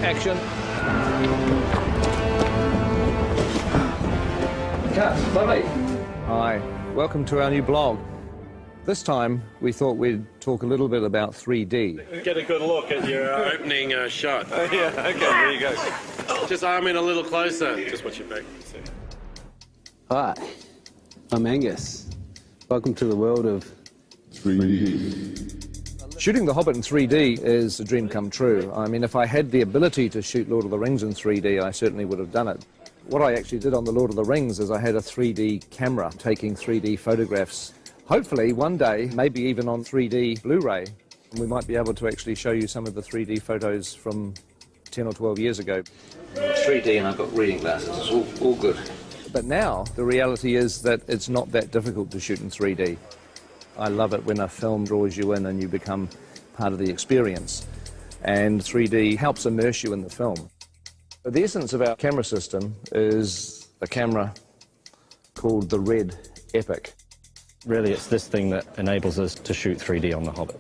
Action. Cut. Bye. Hi, welcome to our new blog. This time, we thought we'd talk a little bit about 3D. Get a good look at your opening shot. Yeah, okay, there you go. Just arm in a little closer. Just watch your back. Hi, I'm Angus. Welcome to the world of 3D. Shooting The Hobbit in 3D is a dream come true. I mean, if I had the ability to shoot Lord of the Rings in 3D, I certainly would have done it. What I actually did on the Lord of the Rings is I had a 3D camera taking 3D photographs. Hopefully, one day, maybe even on 3D Blu-ray, we might be able to actually show you some of the 3D photos from 10 or 12 years ago. It's 3D and I've got reading glasses. It's all good. But now, the reality is that it's not that difficult to shoot in 3D. I love it when a film draws you in and you become part of the experience. And 3D helps immerse you in the film. But the essence of our camera system is a camera called the Red Epic. Really, it's this thing that enables us to shoot 3D on The Hobbit.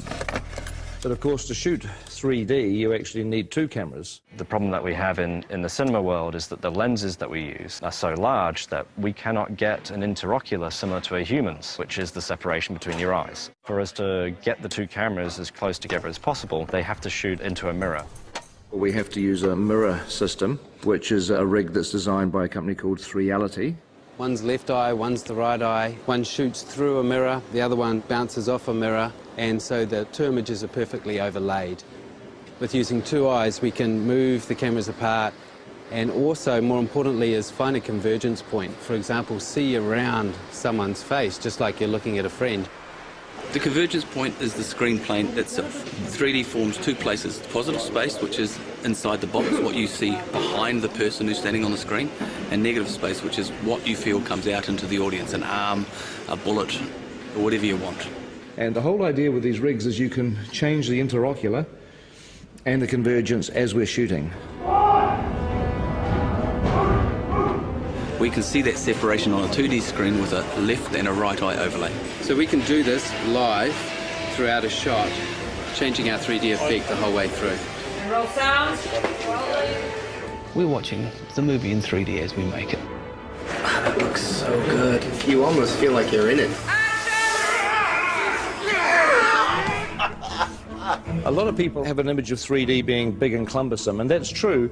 But of course, to shoot 3D, you actually need two cameras. The problem that we have in the cinema world is that the lenses that we use are so large that we cannot get an interocular similar to a human's, which is the separation between your eyes. For us to get the two cameras as close together as possible, they have to shoot into a mirror. We have to use a mirror system, which is a rig that's designed by a company called Reality. one's left eye, one's the right eye. One shoots through a mirror, the other one bounces off a mirror, and so the two images are perfectly overlaid. With using two eyes, we can move the cameras apart and also, more importantly, is find a convergence point. For example, see around someone's face, just like you're looking at a friend. The convergence point is the screen plane itself. 3D forms two places: positive space, which is inside the box, what you see behind the person who's standing on the screen, and negative space, which is what you feel comes out into the audience, an arm, a bullet, or whatever you want. And the whole idea with these rigs is you can change the interocular and the convergence as we're shooting. We can see that separation on a 2D screen with a left and a right eye overlay. So we can do this live throughout a shot, changing our 3D effect the whole way through. Roll sound. We're watching the movie in 3D as we make it. That looks so good. You almost feel like you're in it. A lot of people have an image of 3D being big and cumbersome, and that's true,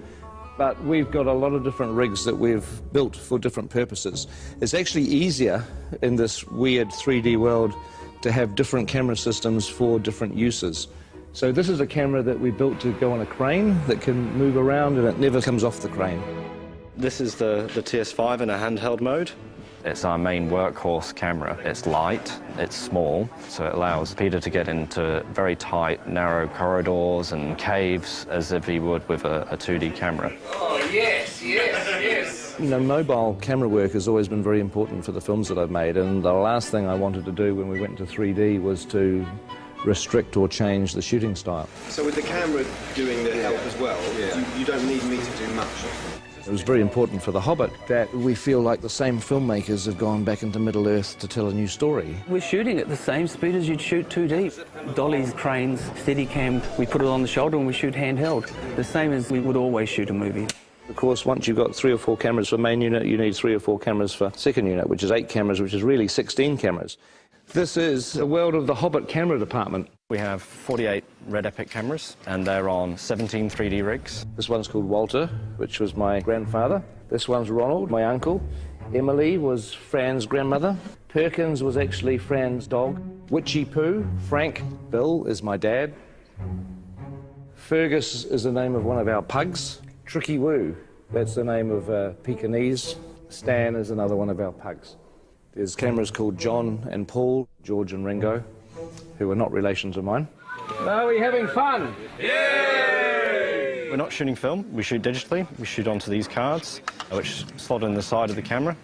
but we've got a lot of different rigs that we've built for different purposes. It's actually easier in this weird 3D world to have different camera systems for different uses. So this is a camera that we built to go on a crane that can move around and it never comes off the crane. This is the TS5 in a handheld mode. It's our main workhorse camera. It's light, it's small, so it allows Peter to get into very tight, narrow corridors and caves as if he would with a 2D camera. Oh, yes, yes, yes. You know, mobile camera work has always been very important for the films that I've made, and the last thing I wanted to do when we went to 3D was to restrict or change the shooting style. So with the camera doing the help as well, you don't need me to do much. It was very important for The Hobbit that we feel like the same filmmakers have gone back into Middle-earth to tell a new story. We're shooting at the same speed as you'd shoot 2D. Dollies, cranes, Steadicam, we put it on the shoulder and we shoot handheld. The same as we would always shoot a movie. Of course, once you've got 3 or 4 cameras for main unit, you need 3 or 4 cameras for second unit, which is 8 cameras, which is really 16 cameras. This is the world of the Hobbit camera department. We have 48 Red Epic cameras, and they're on 17 3D rigs. This one's called Walter, which was my grandfather. This one's Ronald, my uncle. Emily was Fran's grandmother. Perkins was actually Fran's dog. Witchy Poo, Frank, Bill is my dad. Fergus is the name of one of our pugs. Tricky Woo, that's the name of Pekingese. Stan is another one of our pugs. There's cameras called John and Paul, George and Ringo, who are not relations of mine. Are we having fun? Yay! We're not shooting film, we shoot digitally. We shoot onto these cards, which slot in the side of the camera.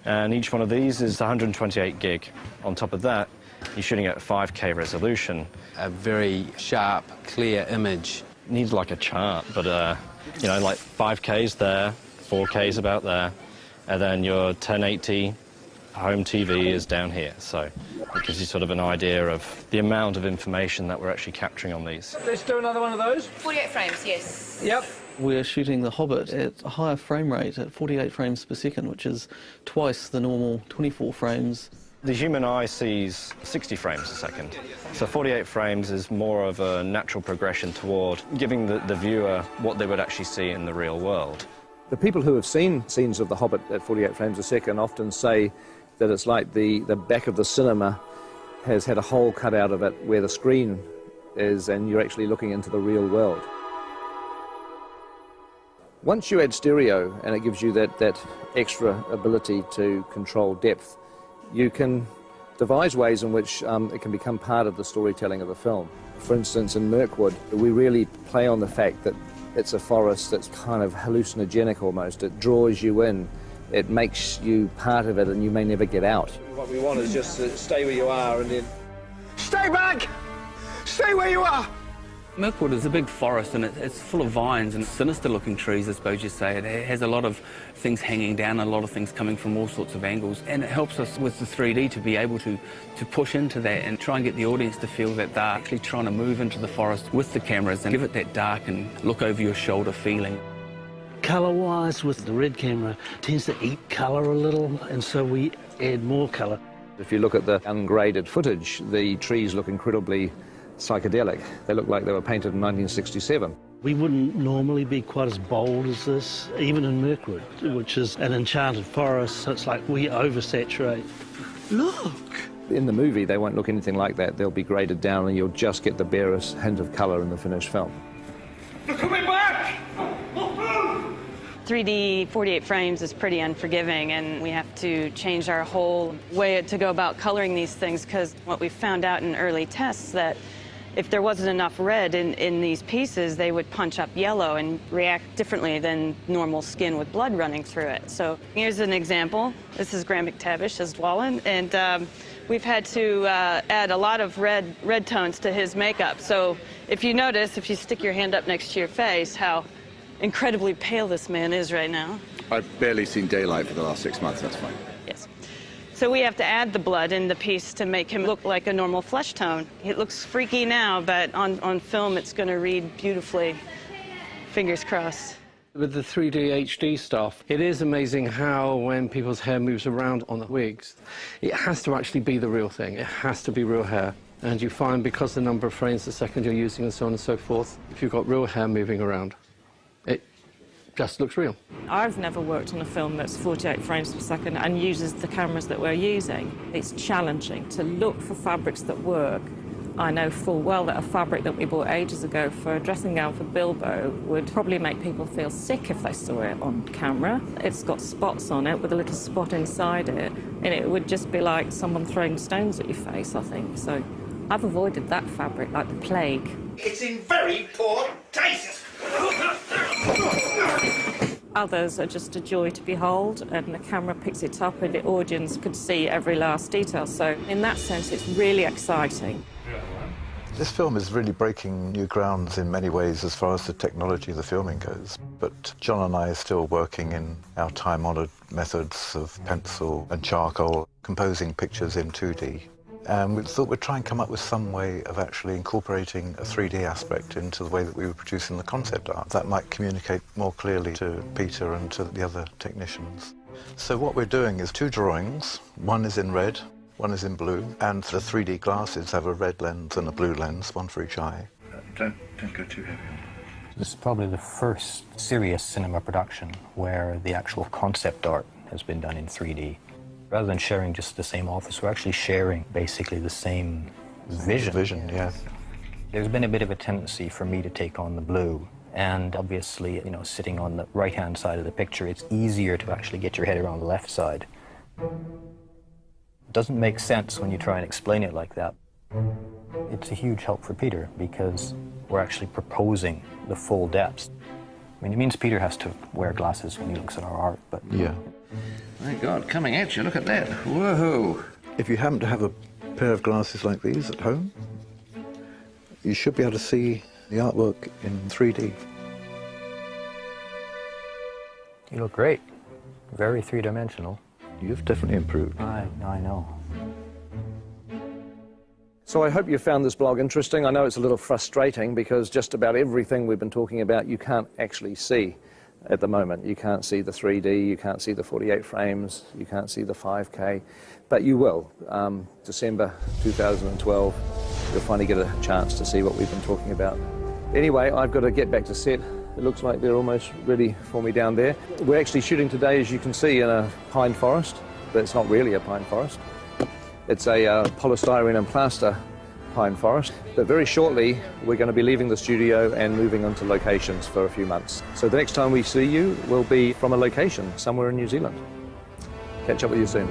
And each one of these is 128 gig. On top of that, you're shooting at 5K resolution. A very sharp, clear image. Needs like a chart, but you know, like 5K's there, 4K's about there, and then your 1080 home TV is down here. So It gives you sort of an idea of the amount of information that we're actually capturing on these. Let's do another one of those. 48 frames, yes. Yep. We're shooting the Hobbit at a higher frame rate at 48 frames per second, which is twice the normal 24 frames. The human eye sees 60 frames a second. So 48 frames is more of a natural progression toward giving the viewer what they would actually see in the real world. The people who have seen scenes of The Hobbit at 48 frames a second often say that it's like the back of the cinema has had a hole cut out of it where the screen is, and you're actually looking into the real world. Once you add stereo, and it gives you that extra ability to control depth, you can devise ways in which it can become part of the storytelling of the film. For instance, in Mirkwood, we really play on the fact that it's a forest that's kind of hallucinogenic almost. It draws you in. It makes you part of it, and you may never get out. What we want is just to stay where you are and then... Stay back! Stay where you are! Mirkwood is a big forest, and it's full of vines and sinister-looking trees, I suppose you'd say. It has a lot of things hanging down, a lot of things coming from all sorts of angles, and it helps us with the 3D to be able to push into that and try and get the audience to feel that they're actually trying to move into the forest with the cameras and give it that dark and look-over-your-shoulder feeling. Colour-wise, with the red camera, tends to eat colour a little, and so we add more colour. If you look at the ungraded footage, the trees look incredibly psychedelic. They look like they were painted in 1967. We wouldn't normally be quite as bold as this, even in Mirkwood, which is an enchanted forest, so it's like we oversaturate. Look! In the movie, they won't look anything like that. They'll be graded down, and you'll just get the barest hint of colour in the finished film. They're coming back! 3D 48 frames is pretty unforgiving, and we have to change our whole way to go about coloring these things, because what we found out in early tests that if there wasn't enough red in these pieces, they would punch up yellow and react differently than normal skin with blood running through it. So here's an example. This is Graham McTavish as Dwalin, and we've had to add a lot of red tones to his makeup. So if you notice, if you stick your hand up next to your face, how incredibly pale this man is right now. I've barely seen daylight for the last 6 months, that's fine. Yes. So we have to add the blood in the piece to make him look like a normal flesh tone. It looks freaky now, but on film it's going to read beautifully. Fingers crossed. With the 3D HD stuff, it is amazing how when people's hair moves around on the wigs, it has to actually be the real thing. It has to be real hair. And you find, because the number of frames a second you're using and so on and so forth, if you've got real hair moving around, it just looks real. I've never worked on a film that's 48 frames per second and uses the cameras that we're using. It's challenging to look for fabrics that work. I know full well that a fabric that we bought ages ago for a dressing gown for Bilbo would probably make people feel sick if they saw it on camera. It's got spots on it with a little spot inside it, and it would just be like someone throwing stones at your face, I think. So I've avoided that fabric like the plague. It's in very poor taste! Others are just a joy to behold, and the camera picks it up and the audience could see every last detail. So in that sense, it's really exciting. This film is really breaking new grounds in many ways as far as the technology of the filming goes. But John and I are still working in our time-honoured methods of pencil and charcoal, composing pictures in 2D. And we thought we'd try and come up with some way of actually incorporating a 3D aspect into the way that we were producing the concept art. That might communicate more clearly to Peter and to the other technicians. So what we're doing is 2 drawings. One is in red, one is in blue, and the 3D glasses have a red lens and a blue lens, one for each eye. Don't go too heavy on it. This is probably the first serious cinema production where the actual concept art has been done in 3D. Rather than sharing just the same office, we're actually sharing basically the same vision. Yeah. There's been a bit of a tendency for me to take on the blue, and obviously, you know, sitting on the right-hand side of the picture, it's easier to actually get your head around the left side. It doesn't make sense when you try and explain it like that. It's a huge help for Peter because we're actually proposing the full depths. I mean, it means Peter has to wear glasses when he looks at our art, but... Yeah. My God, coming at you, look at that. Whoa! If you happen to have a pair of glasses like these at home, you should be able to see the artwork in 3D. You look great. Very three-dimensional. You've definitely improved. I know. So I hope you found this blog interesting. I know it's a little frustrating because just about everything we've been talking about you can't actually see at the moment. You can't see the 3D, you can't see the 48 frames, you can't see the 5K, but you will. December 2012, you'll finally get a chance to see what we've been talking about. Anyway, I've got to get back to set. It looks like they're almost ready for me down there. We're actually shooting today, as you can see, in a pine forest, but it's not really a pine forest. It's a polystyrene and plaster pine forest. But very shortly, we're going to be leaving the studio and moving on to locations for a few months. So the next time we see you will be from a location somewhere in New Zealand. Catch up with you soon.